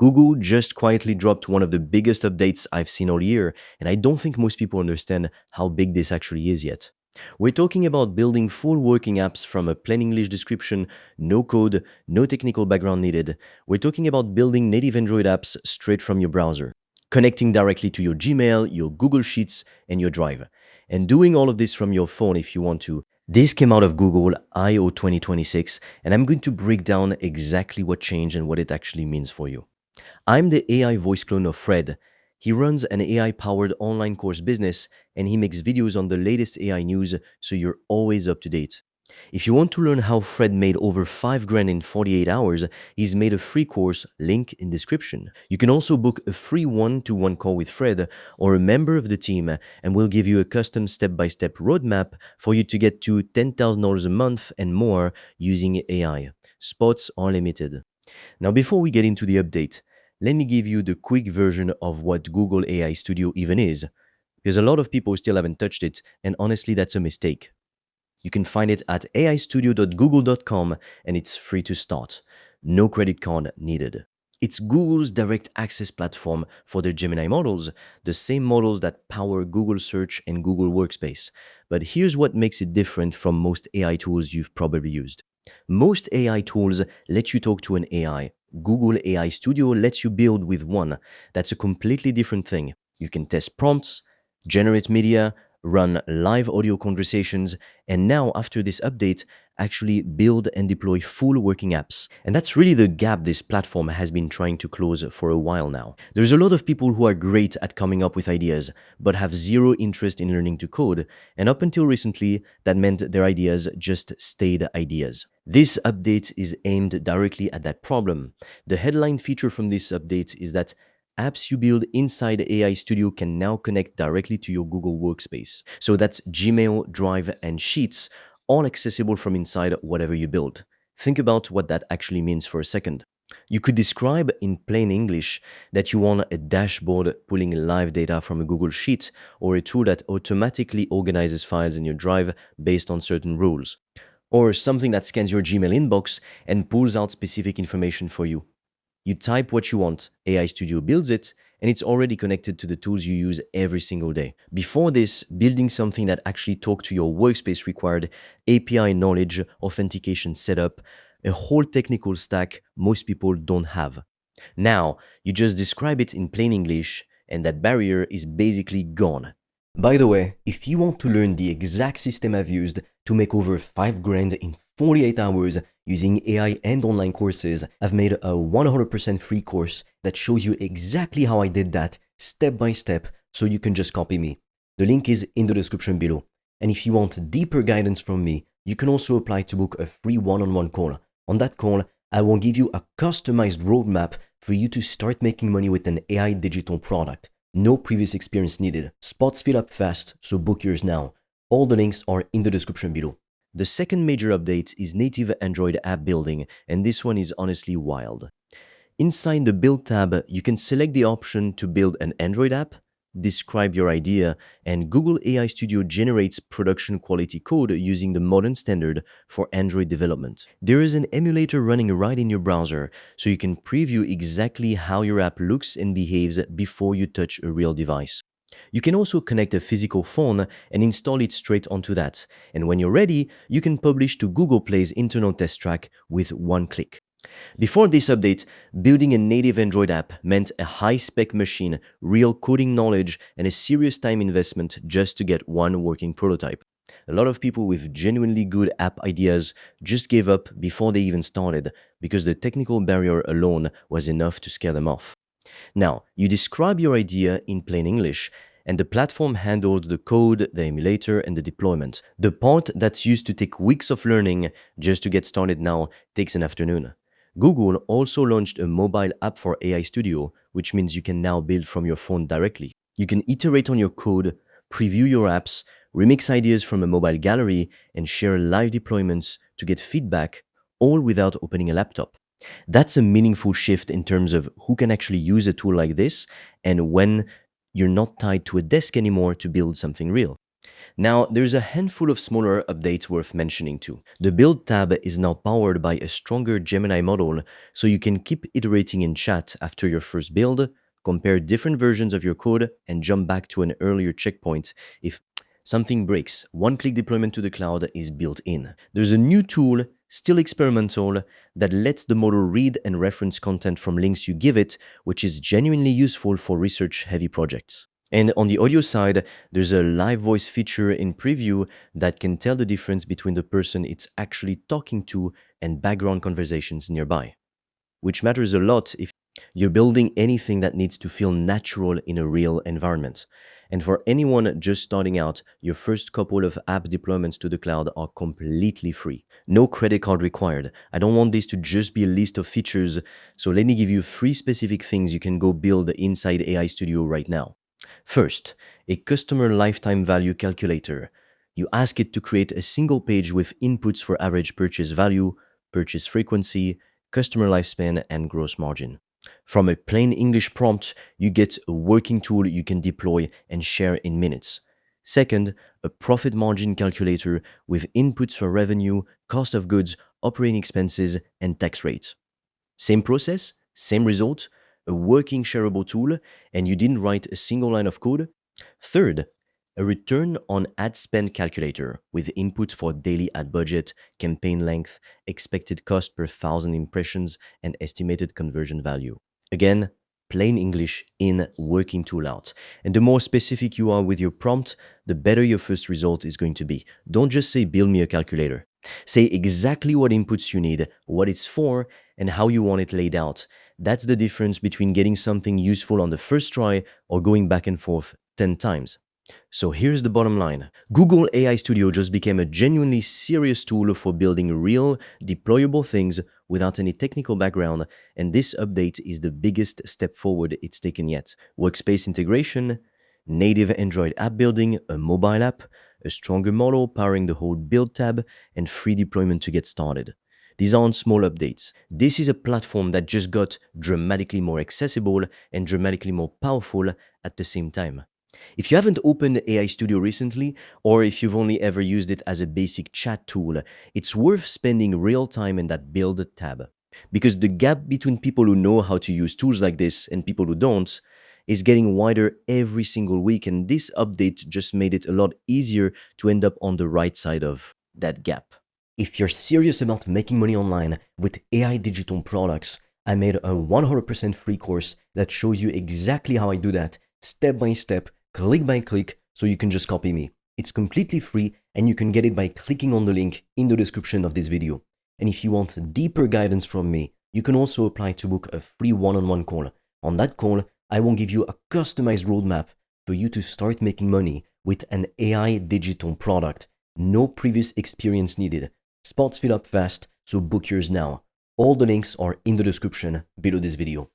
Google just quietly dropped one of the biggest updates I've seen all year, and I don't think most people understand how big this actually is yet. We're talking about building full working apps from a plain English description, no code, no technical background needed. We're talking about building native Android apps straight from your browser, connecting directly to your Gmail, your Google Sheets, and your Drive, and doing all of this from your phone if you want to. This came out of Google I/O 2026, and I'm going to break down exactly what changed and what it actually means for you. I'm the AI voice clone of Fred. He runs an AI-powered online course business and he makes videos on the latest AI news so you're always up to date. If you want to learn how Fred made over 5 grand in 48 hours, he's made a free course, link in description. You can also book a free one-to-one call with Fred or a member of the team and we'll give you a custom step-by-step roadmap for you to get to $10,000 a month and more using AI. Spots are limited. Now, before we get into the update, let me give you the quick version of what Google AI Studio even is, because a lot of people still haven't touched it, and honestly, that's a mistake. You can find it at aistudio.google.com and it's free to start. No credit card needed. It's Google's direct access platform for their Gemini models, the same models that power Google Search and Google Workspace. But here's what makes it different from most AI tools you've probably used. Most AI tools let you talk to an AI. Google AI Studio lets you build with one. That's a completely different thing. You can test prompts, generate media, run live audio conversations, and now after this update, actually build and deploy full working apps. And that's really the gap this platform has been trying to close for a while now. There's a lot of people who are great at coming up with ideas, but have zero interest in learning to code. And up until recently, that meant their ideas just stayed ideas. This update is aimed directly at that problem. The headline feature from this update is that apps you build inside AI Studio can now connect directly to your Google Workspace. So that's Gmail, Drive, and Sheets, all accessible from inside whatever you build. Think about what that actually means for a second. You could describe in plain English that you want a dashboard pulling live data from a Google Sheet or a tool that automatically organizes files in your Drive based on certain rules. Or something that scans your Gmail inbox and pulls out specific information for you. You type what you want, AI Studio builds it, and it's already connected to the tools you use every single day. Before this, building something that actually talked to your workspace required API knowledge, authentication setup, a whole technical stack most people don't have. Now, you just describe it in plain English, and that barrier is basically gone. By the way, if you want to learn the exact system I've used to make over 5 grand in 48 hours using AI and online courses, I've made a 100% free course that shows you exactly how I did that step by step so you can just copy me. The link is in the description below. And if you want deeper guidance from me, you can also apply to book a free one-on-one call. On that call, I will give you a customized roadmap for you to start making money with an AI digital product. No previous experience needed. Spots fill up fast, so book yours now. All the links are in the description below. The second major update is native Android app building, and this one is honestly wild. Inside the Build tab, you can select the option to build an Android app, describe your idea, and Google AI Studio generates production quality code using the modern standard for Android development. There is an emulator running right in your browser, so you can preview exactly how your app looks and behaves before you touch a real device. You can also connect a physical phone and install it straight onto that. And when you're ready, you can publish to Google Play's internal test track with one click. Before this update, building a native Android app meant a high-spec machine, real coding knowledge, and a serious time investment just to get one working prototype. A lot of people with genuinely good app ideas just gave up before they even started because the technical barrier alone was enough to scare them off. Now, you describe your idea in plain English, and the platform handles the code, the emulator, and the deployment. The part that's used to take weeks of learning just to get started now takes an afternoon. Google also launched a mobile app for AI Studio, which means you can now build from your phone directly. You can iterate on your code, preview your apps, remix ideas from a mobile gallery, and share live deployments to get feedback, all without opening a laptop. That's a meaningful shift in terms of who can actually use a tool like this and when you're not tied to a desk anymore to build something real. Now, there's a handful of smaller updates worth mentioning too. The Build tab is now powered by a stronger Gemini model, so you can keep iterating in chat after your first build, compare different versions of your code, and jump back to an earlier checkpoint if something breaks. One-click deployment to the cloud is built in. There's a new tool, still experimental, that lets the model read and reference content from links you give it, which is genuinely useful for research-heavy projects. And on the audio side, there's a live voice feature in preview that can tell the difference between the person it's actually talking to and background conversations nearby, which matters a lot if you're building anything that needs to feel natural in a real environment. And for anyone just starting out, your first couple of app deployments to the cloud are completely free. No credit card required. I don't want this to just be a list of features, so let me give you 3 specific things you can go build inside AI Studio right now. First, a customer lifetime value calculator. You ask it to create a single page with inputs for average purchase value, purchase frequency, customer lifespan, and gross margin. From a plain English prompt, you get a working tool you can deploy and share in minutes. Second, a profit margin calculator with inputs for revenue, cost of goods, operating expenses, and tax rate. Same process, same result, a working shareable tool, and you didn't write a single line of code. Third, a return on ad spend calculator with input for daily ad budget, campaign length, expected cost per thousand impressions, and estimated conversion value. Again, plain English in working tool out. And the more specific you are with your prompt, the better your first result is going to be. Don't just say, build me a calculator. Say exactly what inputs you need, what it's for, and how you want it laid out. That's the difference between getting something useful on the first try or going back and forth 10 times. So here's the bottom line. Google AI Studio just became a genuinely serious tool for building real, deployable things without any technical background, and this update is the biggest step forward it's taken yet. Workspace integration, native Android app building, a mobile app, a stronger model powering the whole Build tab, and free deployment to get started. These aren't small updates. This is a platform that just got dramatically more accessible and dramatically more powerful at the same time. If you haven't opened AI Studio recently, or if you've only ever used it as a basic chat tool, it's worth spending real time in that Build tab. Because the gap between people who know how to use tools like this and people who don't is getting wider every single week, and this update just made it a lot easier to end up on the right side of that gap. If you're serious about making money online with AI digital products, I made a 100% free course that shows you exactly how I do that, step by step, click by click, so you can just copy me. It's completely free and you can get it by clicking on the link in the description of this video. And if you want deeper guidance from me, you can also apply to book a free one-on-one call. On that call, I will give you a customized roadmap for you to start making money with an AI digital product. No previous experience needed. Spots fill up fast, so book yours now. All the links are in the description below this video.